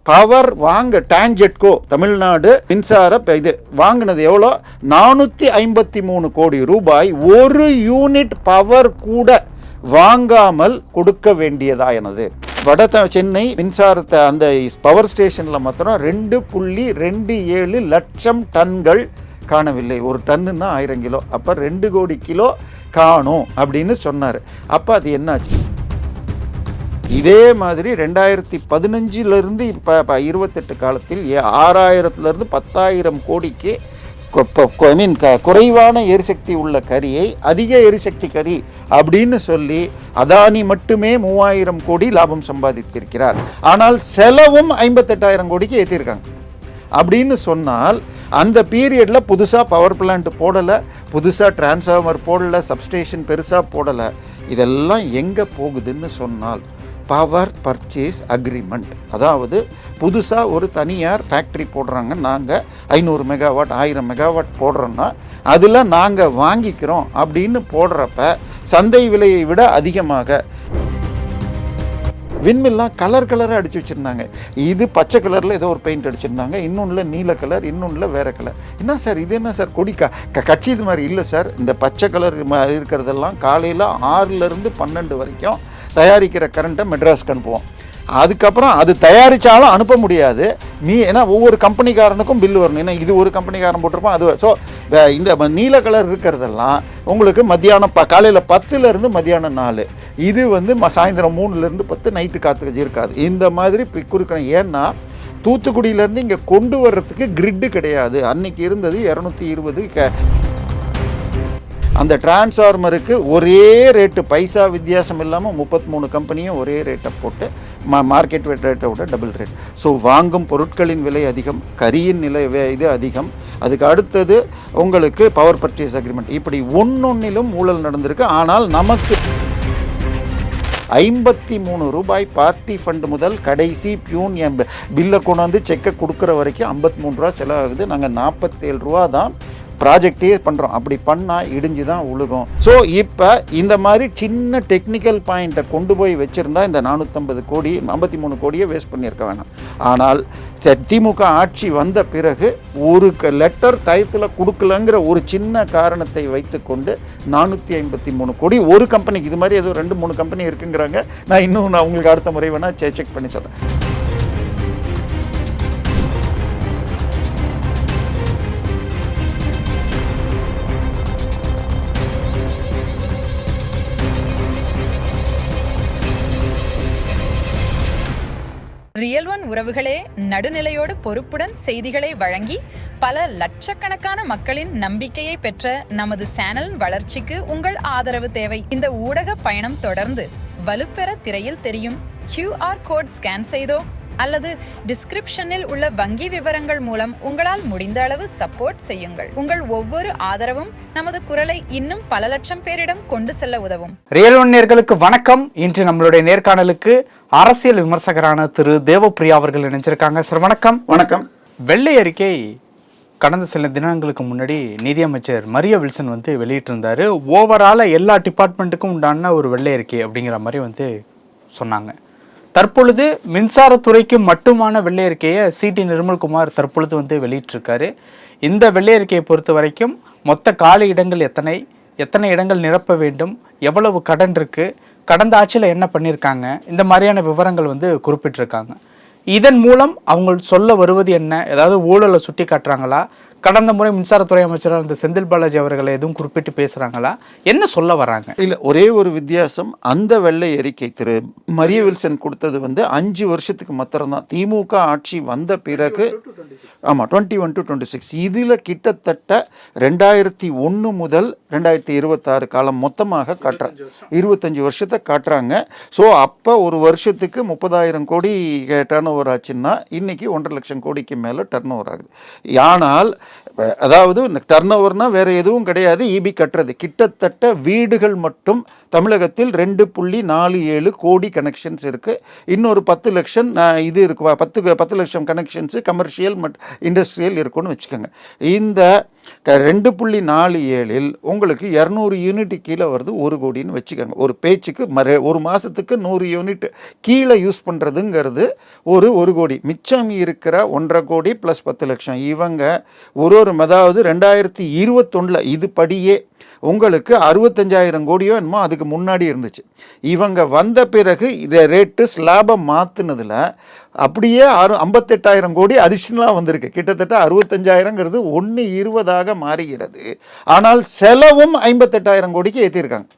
Power TANGEDCO Tamil Nadu மின்சார இது வாங்கினது எவ்வளோ? 453 கோடி ரூபாய் ஒரு யூனிட் பவர் கூட வாங்காமல் கொடுக்க வேண்டியதானது. வட சென்னை மின்சாரத்தை அந்த பவர் ஸ்டேஷனில் மாத்திரம் 2.27 லட்சம் டன்கள் காணவில்லை. ஒரு டன்னுன்னா 1000 கிலோ. அப்போ 2 கோடி கிலோ காணும் அப்படின்னு சொன்னார். அப்போ அது என்னாச்சு? இதே மாதிரி 2015 இப்போ 28 காலத்தில் 6000 10,000 கோடிக்கு குறைவான எரிசக்தி உள்ள கரியை அதிக எரிசக்தி கரி அப்படின்னு சொல்லி அதானி மட்டுமே 3000 கோடி லாபம் சம்பாதித்திருக்கிறார். ஆனால் செலவும் 58,000 கோடிக்கு ஏற்றிருக்காங்க. அப்படின்னு சொன்னால் அந்த பீரியடில் புதுசாக பவர் பிளான்ட் போடலை, புதுசாக டிரான்ஸ்ஃபார்மர் போடலை, சப்ஸ்டேஷன் பெருசாக போடலை. இதெல்லாம் எங்கே போகுதுன்னு சொன்னால் பவர் பர்ச்சேஸ் அக்ரிமெண்ட். அதாவது புதுசாக ஒரு தனியார் ஃபேக்ட்ரி போடுறாங்க, நாங்கள் 500 மெகாவாட் 1000 மெகாவாட் போடுறோன்னா அதில் நாங்கள் வாங்கிக்கிறோம் அப்படின்னு போடுறப்ப சந்தை விலையை விட அதிகமாக விண்மில்லாம் கலராக அடித்து வச்சுருந்தாங்க. இது பச்சை கலரில் ஏதோ ஒரு பெயிண்ட் அடிச்சிருந்தாங்க, இன்னொன்றில் நீல கலர், இன்னொன்றில் வேறு கலர். என்ன சார் இது, என்ன சார் கொடி கட்சி இது மாதிரி இல்லை சார். இந்த பச்சை கலர் இருக்கிறதெல்லாம் காலையில் 6லேருந்து 12 வரைக்கும் தயாரிக்கிற கரண்ட்டை மெட்ராஸ்க்கு அனுப்புவோம். அதுக்கப்புறம் அது தயாரித்தாலும் அனுப்ப முடியாது. ஏன்னா ஒவ்வொரு கம்பெனிக்காரனுக்கும் பில்லு வரணும். ஏன்னா இது ஒரு கம்பெனிக்காரன் போட்டிருப்பான் அது. ஸோ இந்த நீல கலர் இருக்கிறதெல்லாம் உங்களுக்கு மத்தியானம் காலையில் 10லேருந்து மத்தியானம் 4, இது சாயந்தரம் 3லேருந்து 10 நைட்டு காற்று இருக்காது. இந்த மாதிரி கொடுக்குறேன். ஏன்னா தூத்துக்குடியிலேருந்து இங்கே கொண்டு வர்றதுக்கு கிரிட்டு கிடையாது. அன்றைக்கி இருந்தது 220. அந்த டிரான்ஸ்ஃபார்மருக்கு ஒரே ரேட்டு, பைசா வித்தியாசம் இல்லாமல் 33 கம்பெனியும் ஒரே ரேட்டை போட்டு மார்க்கெட் ரேட்டை விட டபுள் ரேட். ஸோ வாங்கும் பொருட்களின் விலை அதிகம், கரியின் இது அதிகம். அதுக்கு அடுத்தது உங்களுக்கு பவர் பர்ச்சேஸ் அக்ரிமெண்ட். இப்படி ஒன்னொன்னிலும் ஊழல் நடந்திருக்கு. ஆனால் நமக்கு 53 ரூபாய் பார்ட்டி ஃபண்ட் முதல் கடைசி பியூன் பில்லை கொண்டாந்து செக்கை கொடுக்குற வரைக்கும் 53 ரூபா செலவாகுது. நாங்கள் 47 ரூபா தான் ப்ராஜெக்டே பண்ணுறோம். அப்படி பண்ணால் இடிஞ்சு தான் உழுகும். ஸோ இப்போ இந்த மாதிரி சின்ன டெக்னிக்கல் பாயிண்ட்டை கொண்டு போய் வச்சுருந்தா இந்த 450 கோடி 53 கோடியை வேஸ்ட் பண்ணியிருக்க வேணாம். ஆனால் திமுக ஆட்சி வந்த பிறகு ஒரு லெட்டர் டயத்தில் கொடுக்கலங்கிற ஒரு சின்ன காரணத்தை வைத்துக்கொண்டு 453 கோடி ஒரு கம்பெனிக்கு, இது மாதிரி ஏதோ 2-3 கம்பெனி இருக்குங்கிறாங்க. நான் உங்களுக்கு அடுத்த முறை வேணால் செக் பண்ணி சொல்கிறேன். ரியல் ஒன் உறவுகளே, நடுநிலையோடு பொறுப்புடன் செய்திகளை வழங்கி பல லட்சக்கணக்கான மக்களின் நம்பிக்கையை பெற்ற நமது சேனல் வளர்ச்சிக்கு உங்கள் ஆதரவு தேவை. இந்த ஊடக பயணம் தொடர்ந்து வலுப்பெற திரையில் தெரியும் QR கோட் ஸ்கேன் செய்தோ அல்லது டிஸ்கிரிப்ஷனில் உள்ள வங்கி விவரங்கள் மூலம் உங்களால் முடிந்த அளவு சப்போர்ட் செய்யுங்கள். உங்கள் ஒவ்வொரு ஆதரவும் நமது குரலை இன்னும் பல லட்சம் பேரிடம் கொண்டு செல்ல உதவும். ரியல் ஒன் நேயர்களுக்கு வணக்கம். இன்று நம்மளுடைய நேர்காணலுக்கு அரசியல் விமர்சகரான திரு தேவப்பிரியா அவர்கள் இணைஞ்சிருக்காங்க. சார் வணக்கம். வணக்கம். வெள்ளை அறிக்கை கடந்த சில தினங்களுக்கு முன்னாடி நிதியமைச்சர் மரிய வில்சன் வெளியிட்டிருந்தாரு. ஓவரால எல்லா டிபார்ட்மெண்ட்டுக்கும் உண்டான ஒரு வெள்ளை அறிக்கை அப்படிங்கிற மாதிரி சொன்னாங்க. தற்பொழுது மின்சாரத்துறைக்கு மட்டுமான வெள்ளை அறிக்கையை சிடி நிர்மல்குமார் தற்பொழுது வெளியிட்டிருக்காரு. இந்த வெள்ளை அறிக்கையை பொறுத்த வரைக்கும் மொத்த காலி இடங்கள் எத்தனை இடங்கள் நிரப்ப வேண்டும், எவ்வளவு கடன் இருக்கு, கடந்த ஆட்சியில் என்ன பண்ணியிருக்காங்க, இந்த மாதிரியான விவரங்கள் குறிப்பிட்டிருக்காங்க. இதன் மூலம் அவங்க சொல்ல வருவது என்ன? ஏதாவது ஊழலை சுட்டி காட்டுறாங்களா? கடந்த முறை மின்சாரத்துறை அமைச்சராக இருந்த செந்தில் பாலாஜி அவர்களை எதுவும் குறிப்பிட்டு பேசுறாங்களா? என்ன சொல்ல வராங்க? இல்லை, ஒரே ஒரு வித்தியாசம். அந்த வெள்ளை அறிக்கை திரு மரிய வில்சன் கொடுத்தது 5 வருஷத்துக்கு மாத்திரம்தான். திமுக ஆட்சி வந்த பிறகு 21 to 26 இதில் கிட்டத்தட்ட 2001 முதல் 2026 காலம் மொத்தமாக காட்டுறாங்க. 25 வருஷத்தை காட்டுறாங்க. ஸோ அப்போ ஒரு வருஷத்துக்கு 30,000 கோடி டர்ன் ஓவர் ஆச்சுன்னா இன்னைக்கு 1.5 லட்சம் கோடிக்கு மேலே டர்ன் ஓவர் ஆகுது. ஆனால் அதாவது டர்ன் ஓவர்னால் வேறு எதுவும் கிடையாது, இபி கட்டுறது. கிட்டத்தட்ட வீடுகள் மட்டும் தமிழகத்தில் 2.47 கோடி கனெக்ஷன்ஸ் இருக்குது. இன்னொரு 10 லட்சம் இது இருக்கு, 10 லட்சம் கனெக்ஷன்ஸு கமர்ஷியல் இண்டஸ்ட்ரியல் இருக்குன்னு வச்சுக்கோங்க. இந்த 2.47 உங்களுக்கு 200 யூனிட் கீழே வருது 1 கோடின்னு வச்சுக்கோங்க. ஒரு பேச்சுக்கு ஒரு மாதத்துக்கு 100 யூனிட் கீழே யூஸ் பண்ணுறதுங்கிறது ஒரு கோடி. மிச்சம் இருக்கிற 1.5 கோடி ப்ளஸ் 10 லட்சம் இவங்க அதாவது 2021 இது படியே உங்களுக்கு 65,000 கோடியோ என்னமோ அதுக்கு முன்னாடி இருந்துச்சு. இவங்க வந்த பிறகு இதை ரேட்டு ஸ்லாபை மாற்றினதில் அப்படியே 58,000 கோடி அடிஷ்னலாக வந்திருக்கு. கிட்டத்தட்ட 65,000ங்கிறது 1.20 மாறுகிறது. ஆனால் செலவும் 58,000 கோடிக்கு ஏற்றிருக்காங்க.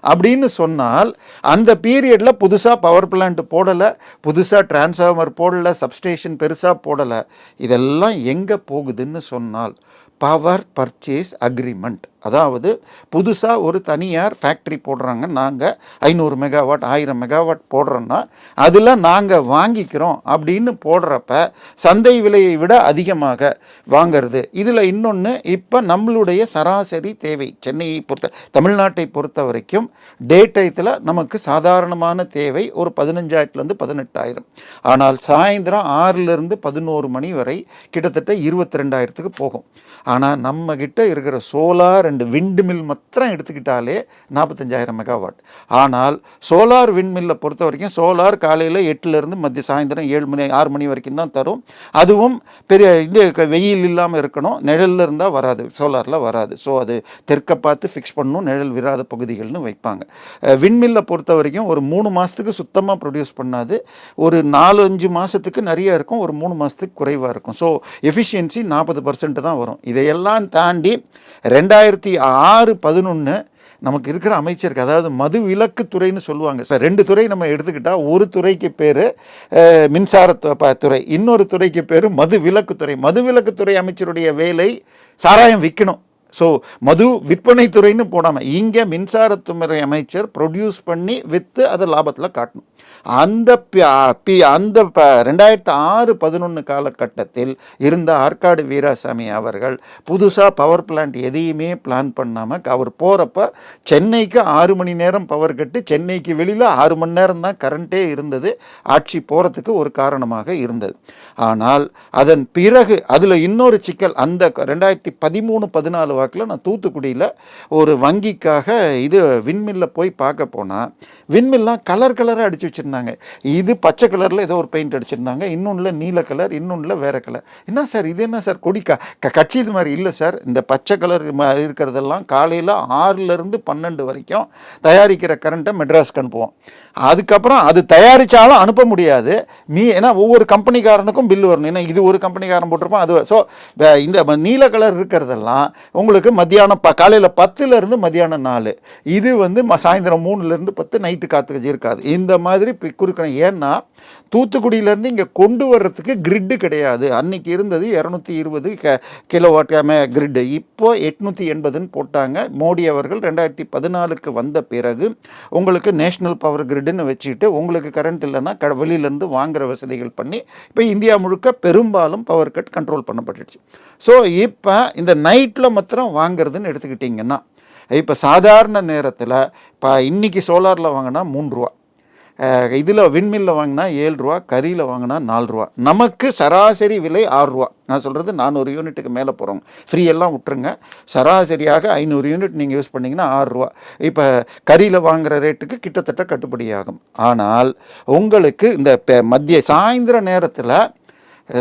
அப்படின்னு சொன்னால் அந்த பீரியடில் புதுசாக பவர் பிளான்ட் போடலை, புதுசாக டிரான்ஸ்ஃபார்மர் போடலை, சப்ஸ்டேஷன் பெருசாக போடலை. இதெல்லாம் எங்கே போகுதுன்னு சொன்னால் பவர் பர்ச்சேஸ் அக்ரிமெண்ட். அதாவது புதுசாக ஒரு தனியார் ஃபேக்ட்ரி போடுறாங்க, நாங்கள் 500 மெகாவாட் 1000 மெகாவாட் போடுறோன்னா அதில் நாங்கள் வாங்கிக்கிறோம் அப்படின்னு போடுறப்ப சந்தை விலையை விட அதிகமாக வாங்கிறது. இதில் இன்னொன்று, இப்போ நம்மளுடைய சராசரி தேவை சென்னையை தமிழ்நாட்டை பொறுத்த வரைக்கும் டே டயத்தில் நமக்கு சாதாரணமான தேவை ஒரு 15,000லேருந்து 18,000. ஆனால் சாயந்தரம் 6லேருந்து 11 மணி வரை கிட்டத்தட்ட 22,000க்கு போகும். ஆனால் நம்மக்கிட்ட இருக்கிற சோலார் அண்டு விண்டு மில் மாத்திரம் எடுத்துக்கிட்டாலே 45,000 மெகாவாட். ஆனால் சோலார் விண்மில்லை பொறுத்த வரைக்கும் சோலார் காலையில் 8லேருந்து சாயந்தரம் 7 மணி 6 மணி வரைக்கும் தான் தரும். அதுவும் பெரிய வெயில் இல்லாமல் இருக்கணும், நிழலில் இருந்தால் வராது, சோலாரில் வராது. ஸோ அது தெற்கை பார்த்து ஃபிக்ஸ் பண்ணணும், நிழல் விராத பகுதிகள்னு வைப்பாங்க. விண்மில்லை பொறுத்த வரைக்கும் ஒரு 3 மாதத்துக்கு சுத்தமாக ப்ரொடியூஸ் பண்ணாது, ஒரு 4-5 மாதத்துக்கு நிறைய இருக்கும், ஒரு 3 மாதத்துக்கு குறைவாக இருக்கும். ஸோ எஃபிஷியன்சி 40% தான் வரும். இதையெல்லாம் தாண்டி 2006-11 நமக்கு இருக்கிற அமைச்சருக்கு, அதாவது மது விலக்குத்துறைன்னு சொல்லுவாங்க சார். 2 துறை நம்ம எடுத்துக்கிட்டால், ஒரு துறைக்கு பேர் மின்சாரத்துறை, இன்னொரு துறைக்கு பேர் மது விலக்குத்துறை. மது விலக்குத்துறை அமைச்சருடைய வேலை சாராயம் விற்கணும். ஸோ மது விற்பனை துறைன்னு போடாமல் இங்கே மின்சாரத்துறை அமைச்சர் ப்ரொடியூஸ் பண்ணி விற்று அதை லாபத்தில் காட்டணும். அந்த 2006-11 காலகட்டத்தில் இருந்த ஆற்காடு வீராசாமி அவர்கள் புதுசாக பவர் பிளான்ட் எதையுமே பிளான் பண்ணாமல் அவர் போகிறப்ப சென்னைக்கு 6 மணி நேரம் பவர் கட்டு, சென்னைக்கு வெளியில் 6 மணி நேரம் தான் கரண்ட்டே இருந்தது. ஆட்சி போகிறதுக்கு ஒரு காரணமாக இருந்தது. ஆனால் அதன் பிறகு அதில் இன்னொரு சிக்கல், அந்த 2013-14 வாக்கில் நான் தூத்துக்குடியில் ஒரு வங்கிக்காக இது விண்மில்ல போய் பார்க்க போனால் விண்மில்லாம் கலராக அடித்து வச்சுருந்தாங்க. இது பச்சை கலரில் ஏதோ ஒரு பெயிண்ட் அடிச்சிருந்தாங்க, இன்னொன்றில் நீல கலர், இன்னொன்றில் வேறு கலர். என்ன சார் இது, என்ன சார் கொடிக்கா கட்சி இது மாதிரி இல்லை சார். இந்த பச்சை கலர் இருக்கிறதெல்லாம் காலையில் 6லேருந்து 12 வரைக்கும் தயாரிக்கிற கரண்ட்டை மெட்ராஸ்க்கு அனுப்புவோம். அதுக்கப்புறம் அது தயாரித்தாலும் அனுப்ப முடியாது. ஏன்னா ஒவ்வொரு கம்பெனிக்காரனுக்கும் பில்லு வரணும். ஏன்னா இது ஒரு கம்பெனிக்காரன் போட்டிருப்பான் அது. ஸோ இந்த நீல கலர் இருக்கிறதெல்லாம் உங்களுக்கு மத்தியானம் காலையில் 10லேருந்து மத்தியானம் 4, இது சாயந்தரம் 3லேருந்து 10 நைட்டு காற்று இருக்காது. இந்த மாதிரி குறுக்கணும். ஏன்னா தூத்துக்குடியிலேருந்து இங்கே கொண்டு வர்றதுக்கு கிரிட்டு கிடையாது. அன்றைக்கி இருந்தது 220 கிலோவாட் கிரிட்டு, இப்போ 880ன்னு போட்டாங்க. மோடி அவர்கள் 2014க்கு வந்த பிறகு உங்களுக்கு நேஷ்னல் பவர் கிரிட்டுன்னு வச்சுக்கிட்டு உங்களுக்கு கரண்ட் இல்லைன்னா வெளியிலேருந்து வாங்குகிற வசதிகள் பண்ணி இப்போ இந்தியா முழுக்க பெரும்பாலும் பவர் கட் கண்ட்ரோல் பண்ணப்பட்டுடுச்சு. ஸோ இப்போ இந்த நைட்டில் மாத்திரம் வாங்கிறதுன்னு எடுத்துக்கிட்டிங்கன்னா, இப்போ சாதாரண நேரத்தில் இப்போ இன்றைக்கி சோலாரில் வாங்கினா 3 ரூபா, இதில் விண்மில்ல வாங்கினா 7 ரூபா, கரியில் வாங்கினா 4 ரூபா. நமக்கு சராசரி விலை 6 ரூபா. நான் சொல்கிறது 400 யூனிட்டுக்கு மேலே போகிறோங்க, ஃப்ரீ எல்லாம் விட்டுருங்க. சராசரியாக 500 யூனிட் நீங்கள் யூஸ் பண்ணிங்கன்னா 6 ரூபா. இப்போ கரியில் வாங்குகிற ரேட்டுக்கு கிட்டத்தட்ட கட்டுப்படியாகும். ஆனால் உங்களுக்கு இந்த சாயந்தர நேரத்தில்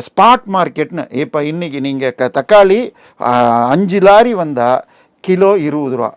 ஸ்பாட் மார்க்கெட்னு, இப்போ இன்றைக்கி நீங்கள் தக்காளி 5 லாரி வந்தால் கிலோ 20 ரூபா,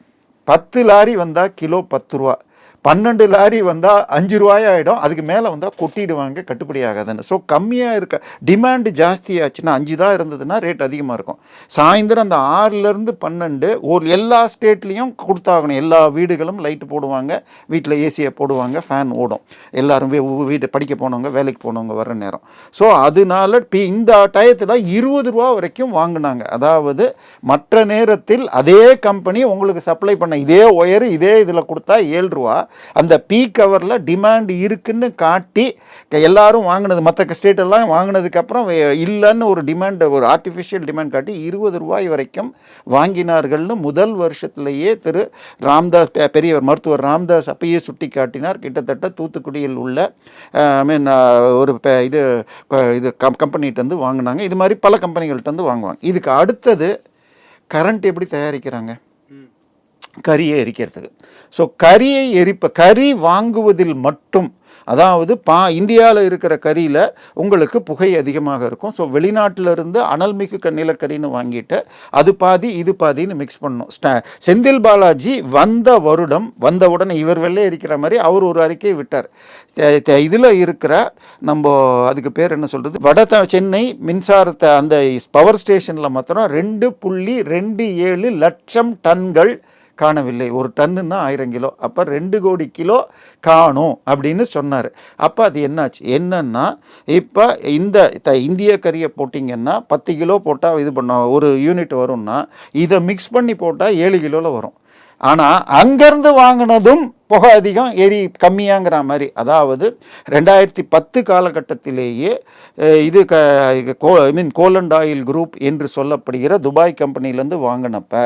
10 லாரி வந்தால் கிலோ 10 ரூபா, 12 லாரி வந்தால் 5 ரூபாயாயிடும். அதுக்கு மேலே வந்தால் கொட்டிடுவாங்க, கட்டுப்படி ஆகாதுன்னு. ஸோ கம்மியாக இருக்க டிமாண்டு ஜாஸ்தியாச்சுன்னா 5 தான் இருந்ததுன்னா ரேட் அதிகமாக இருக்கும். சாயந்தரம் அந்த 6லேருந்து 12 எல்லா ஸ்டேட்லேயும் கொடுத்தாகணும். எல்லா வீடுகளும் லைட்டு போடுவாங்க, வீட்டில் ஏசியை போடுவாங்க, ஃபேன் ஓடும். எல்லோரும் வீட்டு படிக்க போனவங்க, வேலைக்கு போனவங்க வர்ற நேரம். ஸோ அதனால இந்த டயத்தில் 20 ரூபா வரைக்கும் வாங்கினாங்க. அதாவது மற்ற நேரத்தில் அதே கம்பெனி உங்களுக்கு சப்ளை பண்ண இதே ஒயரு இதே இதில் கொடுத்தா 7 ரூபா, அந்த பீக் ஹவரில் டிமாண்ட் இருக்குன்னு காட்டி எல்லாரும் வாங்கினது, மற்ற ஸ்டேட்டெல்லாம் வாங்கினதுக்கப்புறம் இல்லைன்னு ஒரு டிமாண்ட், ஒரு ஆர்டிஃபிஷியல் டிமாண்ட் காட்டி 20 ரூபாய் வரைக்கும் வாங்கினார்கள்னு முதல் வருஷத்துலேயே திரு ராம்தாஸ், பெரியவர் மருத்துவர் ராம்தாஸ் அப்பயே சுட்டி காட்டினார். கிட்டத்தட்ட தூத்துக்குடியில் உள்ள ஒரு இது கம்பெனிகிட்டேருந்து வாங்கினாங்க. இது மாதிரி பல கம்பெனிகள்கிட்டருந்து வாங்குவாங்க. இதுக்கு அடுத்தது கரண்ட் எப்படி தயாரிக்கிறாங்க? கரியை எரிக்கிறதுக்கு. ஸோ கரி வாங்குவதில் மட்டும், அதாவது இந்தியாவில் இருக்கிற கரியில் உங்களுக்கு புகை அதிகமாக இருக்கும். ஸோ வெளிநாட்டிலிருந்து அனல்மிகு நிலக்கரின்னு வாங்கிட்டு அது பாதி இது பாதின்னு மிக்ஸ் பண்ணணும். செந்தில் பாலாஜி வந்தவுடனே இவர் வெள்ளை எரிக்கிற மாதிரி அவர் ஒரு அறிக்கையை விட்டார். இதில் இருக்கிற நம்ம அதுக்கு பேர் என்ன சொல்கிறது, சென்னை மின்சாரத்தை அந்த பவர் ஸ்டேஷனில் மாத்திரம் 2.27 லட்சம் டன்கள் காணவில்லை. ஒரு டன்னுன்னா 1000 கிலோ, அப்போ 2 கோடி கிலோ காணும் அப்படின்னு சொன்னார். அப்போ அது என்னன்னா இப்போ இந்த இந்திய கரியை போட்டிங்கன்னா 10 கிலோ போட்டால் இது ஒரு யூனிட் வரும்னா இதை மிக்ஸ் பண்ணி போட்டால் 7 கிலோவில் வரும். ஆனால் அங்கேருந்து வாங்கினதும் புகை அதிகம், கம்மியாங்கிற மாதிரி. அதாவது 2010 காலகட்டத்திலேயே இது கோலண்ட் ஆயில் குரூப் என்று சொல்லப்படுகிற துபாய் கம்பெனிலேருந்து வாங்கினப்ப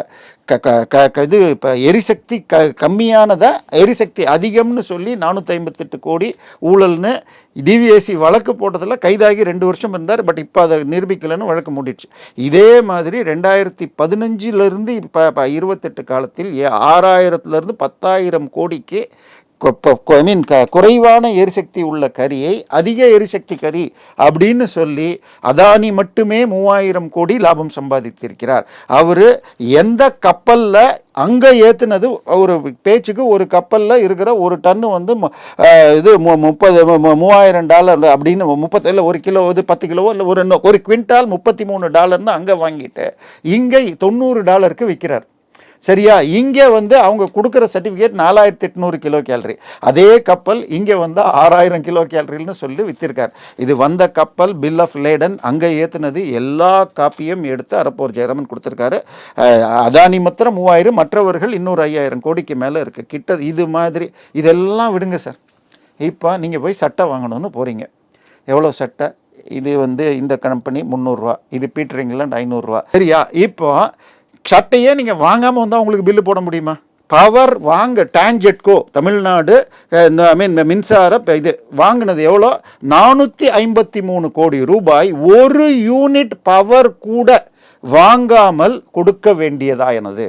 இது இப்போ எரிசக்தி கம்மியானதை எரிசக்தி அதிகம்னு சொல்லி 458 கோடி ஊழல்னு டிவிஎஸ்சி வழக்கு போட்டதில் கைதாகி 2 வருஷம் இருந்தார். பட் இப்போ அதை நிரூபிக்கலைன்னு வழக்கு மூடிடுச்சு. இதே மாதிரி 2015 இப்போ 28 காலத்தில் 6000 10,000 கோடிக்கு குறைவான எரிசக்தி உள்ள கரியை அதிக எரிசக்தி கரி அப்படின்னு சொல்லி அதானி மட்டுமே 3000 கோடி லாபம் சம்பாதித்திருக்கிறார். அவர் எந்த கப்பலில் அங்கே ஏற்றுனது, ஒரு பேச்சுக்கு ஒரு கப்பலில் இருக்கிற ஒரு டன்னு இது $30,000 அப்படின்னு 30 இல்லை 1 கிலோ இது 10 கிலோ இல்லை ஒரு குவிண்டால் $33 அங்கே வாங்கிட்டு இங்கே $90 விற்கிறார். சரியா? இங்கே அவங்க கொடுக்குற சர்டிஃபிகேட் 4800 கிலோ கேலரி. அதே கப்பல் இங்கே 6000 கிலோ கேலரின்னு சொல்லி வித்திருக்கார். இது வந்த கப்பல் பில் ஆஃப் லேடன் அங்கே ஏற்றுனது எல்லா காப்பியும் எடுத்து அரப்போர் ஜெயராமன் கொடுத்துருக்காரு. அதானி மாத்திரம் 3000, மற்றவர்கள் இன்னொரு 5000 கோடிக்கு மேலே இருக்குது. இது மாதிரி இதெல்லாம் விடுங்க சார். இப்போ நீங்கள் போய் சட்டை வாங்கணும்னு போகிறீங்க. எவ்வளோ சட்டை? இது இந்த கம்பெனி 300 ரூபா, இது பீட்டர் இங்கிலாந்து 500 ரூபா. சரியா? இப்போ சட்டையே நீங்கள் வாங்காமல் வந்தால் உங்களுக்கு பில்லு போட முடியுமா? பவர் டான்ஜெட்கோ தமிழ்நாடு மின்சார இது வாங்கினது எவ்வளோ? 453 கோடி ரூபாய் ஒரு யூனிட் பவர் கூட வாங்காமல் கொடுக்க வேண்டியதானது.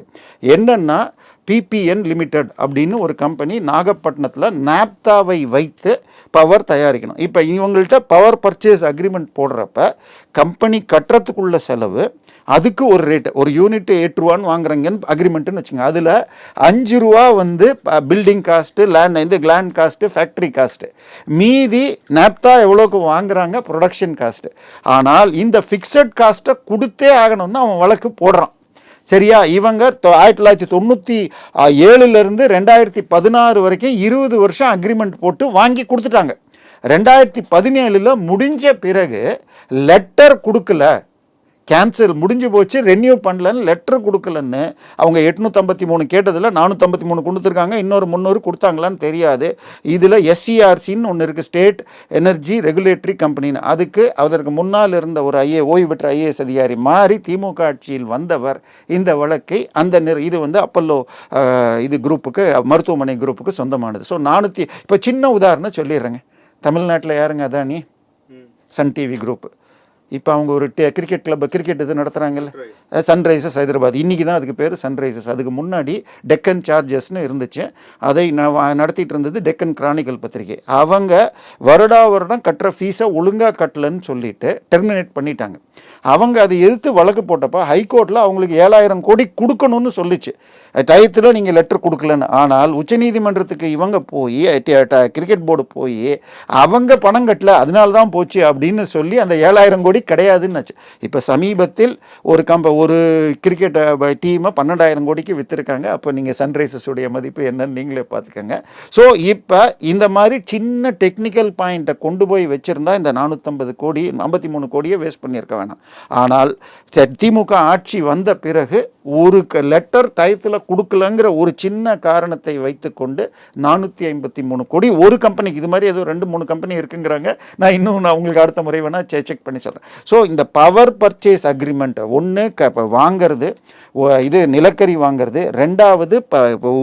என்னன்னா பிபிஎன் லிமிடெட் அப்படின்னு ஒரு கம்பெனி நாகப்பட்டினத்தில் நாப்தாவை வைத்து பவர் தயாரிக்கணும். இப்போ இவங்கள்ட்ட பவர் பர்ச்சேஸ் அக்ரிமெண்ட் போடுறப்ப கம்பெனி கட்டுறதுக்குள்ள செலவு, அதுக்கு ஒரு ரேட்டு, ஒரு யூனிட் 8 ரூபான்னு வாங்குறீங்கன்னு அக்ரிமெண்ட்டுன்னு வச்சுங்க. அதில் 5 ரூபா building cost, land cost, factory cost, மீதி நாப்தா எவ்வளோக்கு வாங்குறாங்க ப்ரொடக்ஷன் காஸ்ட்டு. ஆனால் இந்த ஃபிக்ஸட் காஸ்ட்டை கொடுத்தே ஆகணும்னு அவன் வழக்கு போடுறான். சரியா? இவங்க 1997 2016 வரைக்கும் 20 வருஷம் அக்ரிமெண்ட் போட்டு வாங்கி கொடுத்துட்டாங்க. 2017 முடிஞ்ச பிறகு லெட்டர் கொடுக்கல, கேன்சல் முடிஞ்சு போச்சு, ரெனியூ பண்ணலன்னு லெட்டர் கொடுக்கலன்னு அவங்க 853 கேட்டதில் 453 கொடுத்துருக்காங்க. இன்னொரு 300 கொடுத்தாங்களான்னு தெரியாது. இதில் எஸ்சிஆர்சின்னு ஒன்று இருக்குது, ஸ்டேட் எனர்ஜி ரெகுலேட்டரி கம்பெனின்னு. அதற்கு முன்னால் இருந்த ஒரு ஓய்வு பெற்ற ஐஏஎஸ் அதிகாரி மாறி திமுக ஆட்சியில் வந்தவர் இந்த வழக்கை இது அப்பல்லோ இது குரூப்புக்கு, மருத்துவமனை குரூப்புக்கு சொந்தமானது. ஸோ இப்போ சின்ன உதாரணம் சொல்லிடுறேங்க. தமிழ்நாட்டில் யாருங்க அதானி? Sun TV group. இப்போ அவங்க ஒரு கிரிக்கெட் கிரிக்கெட் இது நடத்துகிறாங்கல்ல, சன்ரைசர்ஸ் ஹைதராபாத். இன்றைக்கி தான் அதுக்கு பேர் சன்ரைசர்ஸ். அதுக்கு முன்னாடி டெக்கன் சார்ஜர்ஸ்னு இருந்துச்சு. அதை நடத்திட்டு இருந்தது டெக்கன் கிரானிக்கல் பத்திரிகை. அவங்க வருடம் கட்டுற ஃபீஸை ஒழுங்காக கட்டலன்னு சொல்லிட்டு டெர்மினேட் பண்ணிட்டாங்க. அவங்க அதை எதிர்த்து வழக்கு போட்டப்போ ஹைகோர்ட்டில் அவங்களுக்கு 7000 கோடி கொடுக்கணும்னு சொல்லிச்சு, டயத்தில் நீங்கள் லெட்டர் கொடுக்கலன்னு. ஆனால் உச்சநீதிமன்றத்துக்கு இவங்க போய் கிரிக்கெட் போர்டு போய் அவங்க பணம் கட்டல, அதனால தான் போச்சு அப்படின்னு சொல்லி அந்த 7000 கோடி கோடி கிடையாதுன்னு ஆச்சு. இப்போ சமீபத்தில் ஒரு கிரிக்கெட் டீமை 12,000 கோடிக்கு விற்றுருக்காங்க. அப்போ நீங்கள் சன்ரைசர்ஸுடைய மதிப்பு என்னன்னு நீங்களே பார்த்துக்கோங்க. ஸோ இப்போ இந்த மாதிரி சின்ன டெக்னிக்கல் பாயிண்ட்டை கொண்டு போய் வச்சுருந்தா இந்த 450 கோடி 53 கோடியை வேஸ்ட் பண்ணியிருக்க வேணாம். ஆனால் திமுக ஆட்சி வந்த பிறகு ஒரு லெட்டர் டயத்தில் கொடுக்கலங்கிற ஒரு சின்ன காரணத்தை வைத்துக்கொண்டு 453 கோடி ஒரு கம்பெனிக்கு, இது மாதிரி ஏதோ 2-3 கம்பெனி இருக்குங்கிறாங்க. நான் உங்களுக்கு அடுத்த முறை வேணால் செக் பண்ணி சொல்கிறேன். ஸோ இந்த பவர் பர்ச்சேஸ் அக்ரிமெண்ட் ஒன்று வாங்கிறது, இது நிலக்கரி வாங்கிறது, ரெண்டாவது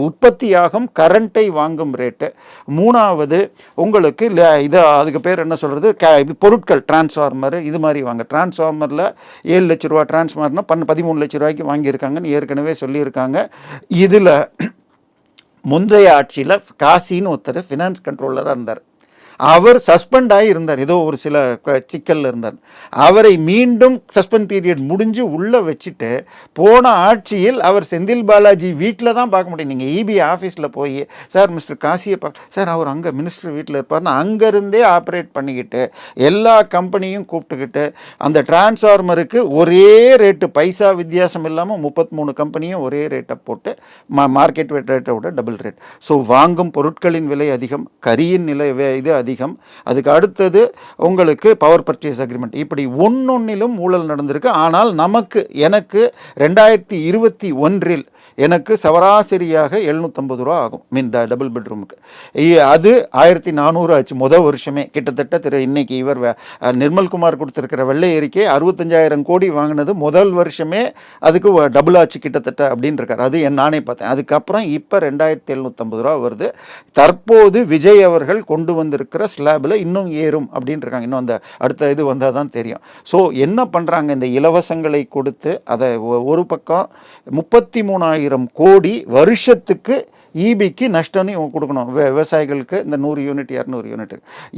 உற்பத்தியாகும் கரண்ட்டை வாங்கும் ரேட்டு, மூணாவது உங்களுக்கு இது அதுக்கு பேர் என்ன சொல்கிறது, பொருட்கள் டிரான்ஸ்ஃபார்மர் இது மாதிரி வாங்க. டிரான்ஸ்ஃபார்மரில் 7 லட்ச ரூபா, டிரான்ஸ்ஃபார்மர்னா 13 லட்ச ரூபாய்க்கு வாங்கியிருக்காங்கன்னு ஏற்கனவே சொல்லியிருக்காங்க. இதில் முந்தைய ஆட்சியில் காசின்னு ஒருத்தர் ஃபினான்ஸ் கண்ட்ரோலராக இருந்தார். அவர் சஸ்பெண்ட் ஆகி இருந்தார், ஏதோ ஒரு சில சிக்கலில் இருந்தார். அவரை மீண்டும் சஸ்பெண்ட் பீரியட் முடிஞ்சு உள்ளே வச்சுட்டு போன ஆட்சியில் அவர் செந்தில் பாலாஜி வீட்டில் தான் பார்க்க முடியும். நீங்கள் இபி ஆஃபீஸில் போய் சார் மிஸ்டர் காசியை சார் அவர் அங்கே மினிஸ்டர் வீட்டில் இருப்பார்னு அங்கேருந்தே ஆப்ரேட் பண்ணிக்கிட்டு எல்லா கம்பெனியும் கூப்பிட்டுக்கிட்டு அந்த டிரான்ஸ்ஃபார்மருக்கு ஒரே ரேட்டு, பைசா வித்தியாசம் இல்லாமல் 33 கம்பெனியும் ஒரே ரேட்டை போட்டு மார்க்கெட் ரேட்டை விட டபுள் ரேட். ஸோ வாங்கும் பொருட்களின் விலை அதிகம், கரியின் நிலை இது அதிகம். அதுக்கு அடுத்தது உங்களுக்கு பவர் பர்ச்சேஸ் அக்ரிமெண்ட், இப்படி ஒன்னொன்னிலும் ஊழல் நடந்திருக்கு. ஆனால் எனக்கு 2021 எனக்கு சராசரியாக 750 ரூபா ஆகும் டபுள் பெட்ரூமுக்கு. அது 1400 ஆச்சு முதல் வருஷமே. கிட்டத்தட்ட இன்னைக்கு இவர் நிர்மல்குமார் கொடுத்துருக்கிற வெள்ளை அறிக்கை 65,000 கோடி வாங்கினது முதல் வருஷமே அதுக்கு டபுள் ஆச்சு கிட்டத்தட்ட அப்படின்னு இருக்கார். அது நானே பார்த்தேன். அதுக்கப்புறம் இப்போ 2,750 ரூபா வருது. தற்போது விஜய் அவர்கள் கொண்டு வந்திருக்கிற ஸ்லாபில் இன்னும் ஏறும் அப்படின்னு இருக்காங்க. இன்னும் அந்த அடுத்த இது வந்தால் தான் தெரியும். ஸோ என்ன பண்ணுறாங்க, இந்த இலவசங்களை கொடுத்து அதை ஒரு பக்கம் 33,000 கோடி வருஷத்துக்கு ஈபிக்கு நஷ்டம்னு கொடுக்கணும் விவசாயிகளுக்கு. இந்த 100 யூனிட் 200 யூனிட்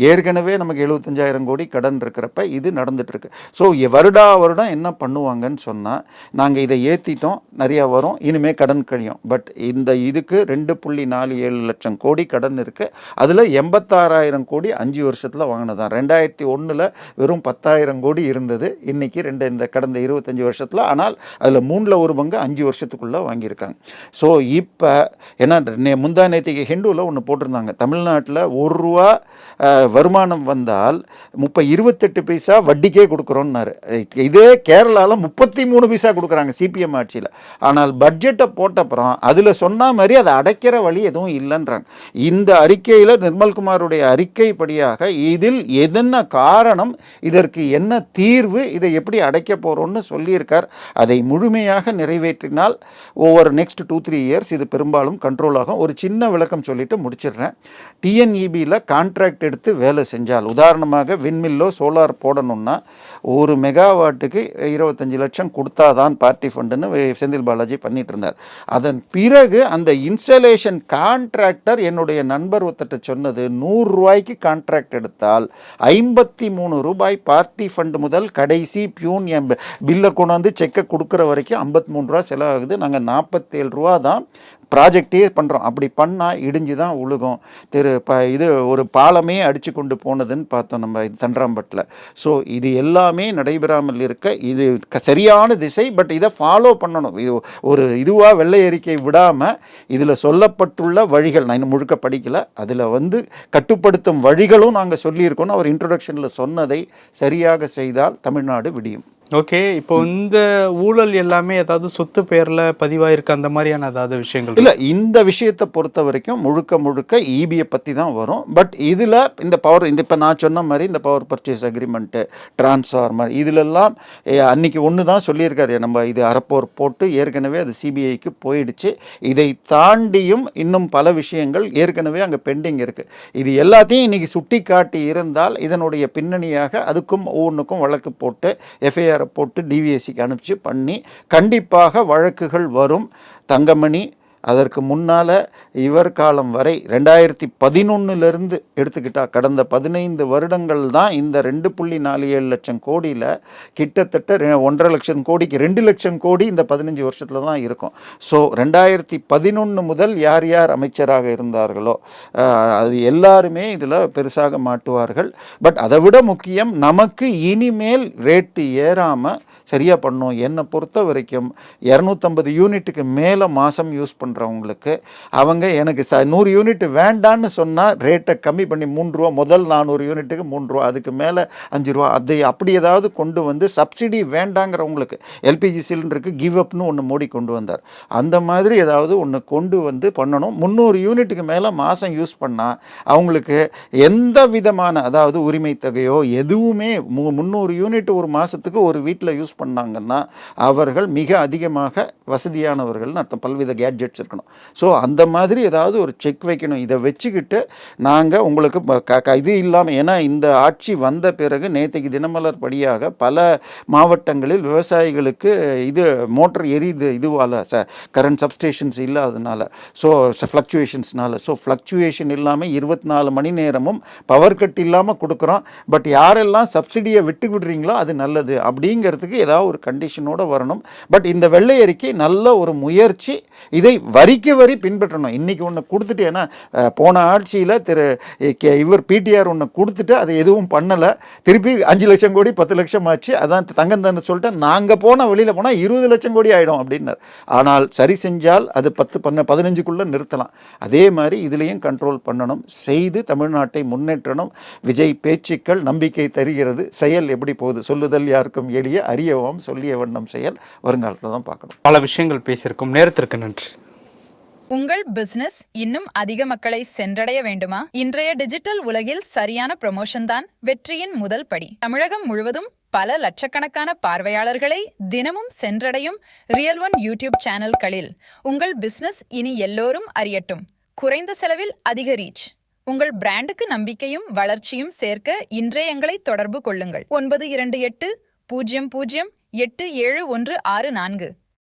ஏற்கனவே நமக்கு 75,000 கோடி கடன் இருக்கிறப்ப இது நடந்துட்டுருக்கு. ஸோ வருடம் என்ன பண்ணுவாங்கன்னு சொன்னால், நாங்கள் இதை ஏற்றிட்டோம், நிறையா வரும், இனிமேல் கடன் கழியும். பட் இதுக்கு 2.47 லட்சம் கோடி கடன் இருக்குது. அதில் 86,000 கோடி 5 வருஷத்தில் வாங்கினதான். 2001 வெறும் 10,000 கோடி இருந்தது, இன்றைக்கி இந்த கடந்த 25 வருஷத்தில். ஆனால் அதில் 3 ஒரு பங்கு 5 வருஷத்துக்குள்ளே வாங்கியிருக்காங்க. ஸோ இப்போ ஏன்னா முந்தா நேற்றுக்கு ஹிந்துவில் ஒன்று போட்டிருந்தாங்க, தமிழ்நாட்டில் 1 ரூபா வருமானம் வந்தால் 28 பைசா வட்டிக்கே கொடுக்குறோன்னாரு. இதே கேரளாவில் 33 பைசா கொடுக்குறாங்க சிபிஎம் ஆட்சியில். ஆனால் பட்ஜெட்டை போட்டப்புறம் அதில் சொன்ன மாதிரி அதை அடைக்கிற வழி எதுவும் இல்லைன்றாங்க. இந்த அறிக்கையில் நிர்மல்குமாருடைய அறிக்கைப்படியாக இதில் என்ன காரணம், இதற்கு என்ன தீர்வு, இதை எப்படி அடைக்க போகிறோன்னு சொல்லியிருக்கார். அதை முழுமையாக நிறைவேற்றினால் ஓவர் நெக்ஸ்ட் 2-3 இயர்ஸ் இது பெரும்பாலும் கண்ட்ரோல் ஆகும். ஒரு சின்ன விளக்கம் சொல்லிட்டு முடிச்சிடுறேன். டிஎன்இபியில் கான்ட்ராக்ட் எடுத்து வேலை செஞ்சால், உதாரணமாக விண்மில்லோ சோலார் போடணும்னா 1 மெகாவாட்டுக்கு 25 லட்சம் கொடுத்தாதான் பார்ட்டி ஃபண்டுன்னு செந்தில் பாலாஜி பண்ணிட்டு இருந்தார். அதன் பிறகு அந்த இன்ஸ்டாலேஷன் கான்ட்ராக்டர் என்னுடைய நண்பர் ஒருத்தட்ட சொன்னது, 100 ரூபாய்க்கு கான்ட்ராக்ட் எடுத்தால் 53 ரூபாய் பார்ட்டி ஃபண்டு முதல் கடைசி பியூன் பில்லை கொண்டாந்து செக்கை கொடுக்குற வரைக்கும் 53 ரூபா செலவாகுது. நாங்கள் 47 ரூபா தான் ப்ராஜெக்டே பண்ணுறோம். அப்படி பண்ணால் இடிஞ்சு தான் உழுகும். இது ஒரு பாலமே அடித்து கொண்டு போனதுன்னு பார்த்தோம் நம்ம தண்டராம்பட்டில். ஸோ இது எல்லாமே நடைபெறாமல் இருக்க இது சரியான திசை. பட் இதை ஃபாலோ பண்ணணும். இது ஒரு இதுவாக வெள்ளை அறிக்கை விடாமல் இதில் சொல்லப்பட்டுள்ள வழிகள், நான் இன்னும் முழுக்க படிக்கலை, அதில் கட்டுப்படுத்தும் வழிகளும் நாங்கள் சொல்லியிருக்கோன்னு அவர் இன்ட்ரொடக்ஷனில் சொன்னதை சரியாக செய்தால் தமிழ்நாடு விடியும். ஓகே, இப்போ இந்த ஊழல் எல்லாமே ஏதாவது சொத்து பேரில் பதிவாயிருக்கு அந்த மாதிரியான ஏதாவது விஷயங்கள் இல்லை? இந்த விஷயத்தை பொறுத்த வரைக்கும் முழுக்க இபியை பற்றி தான் வரும். பட் இதில் இந்த இப்போ நான் சொன்ன மாதிரி இந்த பவர் பர்ச்சேஸ் அக்ரிமெண்ட்டு, டிரான்ஸ்ஃபார்மர், இதிலெல்லாம் அன்றைக்கி ஒன்று தான் சொல்லியிருக்காரு, நம்ம இது அறப்போர் போட்டு ஏற்கனவே அது சிபிஐக்கு போயிடுச்சு. இதை தாண்டியும் இன்னும் பல விஷயங்கள் ஏற்கனவே அங்கே பெண்டிங் இருக்குது. இது எல்லாத்தையும் இன்றைக்கி சுட்டி காட்டி இருந்தால் இதனுடைய பின்னணியாக அதுக்கும் ஒவ்வொன்றுக்கும் வழக்கு போட்டு எஃப்ஐஆர் போட்டு டிவிஎஸ்சிக்கு அனுப்பிச்சு பண்ணி கண்டிப்பாக வழக்குகள் வரும். தங்கமணி அதற்கு முன்னால் இவர் காலம் வரை 2011 எடுத்துக்கிட்டால் கடந்த 15 வருடங்கள் தான் இந்த 2.47 லட்சம் கோடியில் கிட்டத்தட்ட 1.5 லட்சம் கோடிக்கு 2 லட்சம் கோடி இந்த 15 வருஷத்தில் தான் இருக்கும். ஸோ 2011 முதல் யார் யார் அமைச்சராக இருந்தார்களோ அது எல்லாருமே இதில் பெருசாக மாட்டுவார்கள். பட் அதை விட முக்கியம், நமக்கு இனிமேல் ரேட்டு ஏறாமல் சரியாக பண்ணணும். என்னை பொறுத்த வரைக்கும் 250 யூனிட்டுக்கு மேலே மாதம் யூஸ் பண்ணுறவங்களுக்கு அவங்க எனக்கு 100 யூனிட் வேண்டான்னு சொன்னால் ரேட்டை கம்மி பண்ணி 3 ரூபா, முதல் 400 யூனிட்டுக்கு 3 ரூபா, அதுக்கு மேலே 5 ரூபா, அதை அப்படி ஏதாவது கொண்டு வந்து சப்சிடி வேண்டாங்கிறவங்களுக்கு எல்பிஜி சிலிண்டருக்கு கிவ் அப்னு ஒன்று மோடி கொண்டு வந்தார். அந்த மாதிரி ஏதாவது ஒன்று கொண்டு வந்து பண்ணணும். 300 யூனிட்டுக்கு மேலே மாதம் யூஸ் பண்ணால் அவங்களுக்கு எந்த விதமான அதாவது உரிமை தொகையோ எதுவுமே 300 யூனிட் ஒரு மாதத்துக்கு ஒரு வீட்டில் யூஸ் பண்ணாங்கன்னா அவர்கள் மிக அதிகமாக வசதியானவர்கள்னு அர்த்தம். பல்வித கேட்ஜெட்ஸ் இருக்கணும். ஸோ அந்த மாதிரி ஏதாவது ஒரு செக் வைக்கணும். இதை வச்சுக்கிட்டு நாங்கள் உங்களுக்கு இது இல்லாமல், ஏன்னா இந்த ஆட்சி வந்த பிறகு நேற்றைக்கு தினமலர் படியாக பல மாவட்டங்களில் விவசாயிகளுக்கு இது மோட்டர் எரியுது, இதுவால் கரண்ட் சப்ஸ்டேஷன்ஸ் இல்லாததுனால, ஸோ ஃப்ளக்சுவேஷன்ஸ்னால. ஸோ ஃப்ளக்சுவேஷன் இல்லாமல் 24 மணி நேரமும் பவர் கட் இல்லாமல் கொடுக்குறோம். பட் யாரெல்லாம் சப்சிடியை விட்டு விடுறீங்களோ அது நல்லது அப்படிங்கிறதுக்கு ஏதாவது ஒரு கண்டிஷனோடு வரணும். பட் இந்த வெள்ளை அறிக்கை நல்ல ஒரு முயற்சி. இதை வரிக்கு வரி பின்பற்றணும். இன்றைக்கி ஒன்று கொடுத்துட்டு, ஏன்னா போன ஆட்சியில் இவர் பிடிஆர் ஒன்று கொடுத்துட்டு அதை எதுவும் பண்ணலை. திருப்பி 5 லட்சம் கோடி 10 லட்சம் ஆச்சு. அதான் தங்கம் தானே சொல்லிட்டு நாங்கள் போனால் வெளியில் போனால் 20 லட்சம் கோடி ஆகிடும் அப்படின்னார். ஆனால் சரி செஞ்சால் அது 10-15க்குள்ளே நிறுத்தலாம். அதே மாதிரி இதுலேயும் கண்ட்ரோல் பண்ணணும். செய்து தமிழ்நாட்டை முன்னேற்றணும். விஜய் பேச்சுக்கள் நம்பிக்கை தருகிறது. செயல் எப்படி போகுது? சொல்லுதல் யாருக்கும் எளிய, அறியவும் சொல்லிய வண்ணம் செயல். வருங்காலத்தில் தான் பார்க்கணும். பல விஷயங்கள் பேசியிருக்கும். நேரத்திற்கு நன்றி. உங்கள் பிசினஸ் இன்னும் அதிக மக்களை சென்றடைய வேண்டுமா? இன்றைய டிஜிட்டல் உலகில் சரியான ப்ரமோஷன் தான் வெற்றியின் முதல் படி. தமிழகம் முழுவதும் பல லட்சக்கணக்கான பார்வையாளர்களை தினமும் சென்றடையும் ரியல் ஒன் யூடியூப் சேனல்களில் உங்கள் பிசினஸ் இனி எல்லோரும் அறியட்டும். குறைந்த செலவில் அதிக ரீச். உங்கள் பிராண்டுக்கு நம்பிக்கையும் வளர்ச்சியும் சேர்க்க இன்றே எங்களை தொடர்பு கொள்ளுங்கள். 928 00 87 164.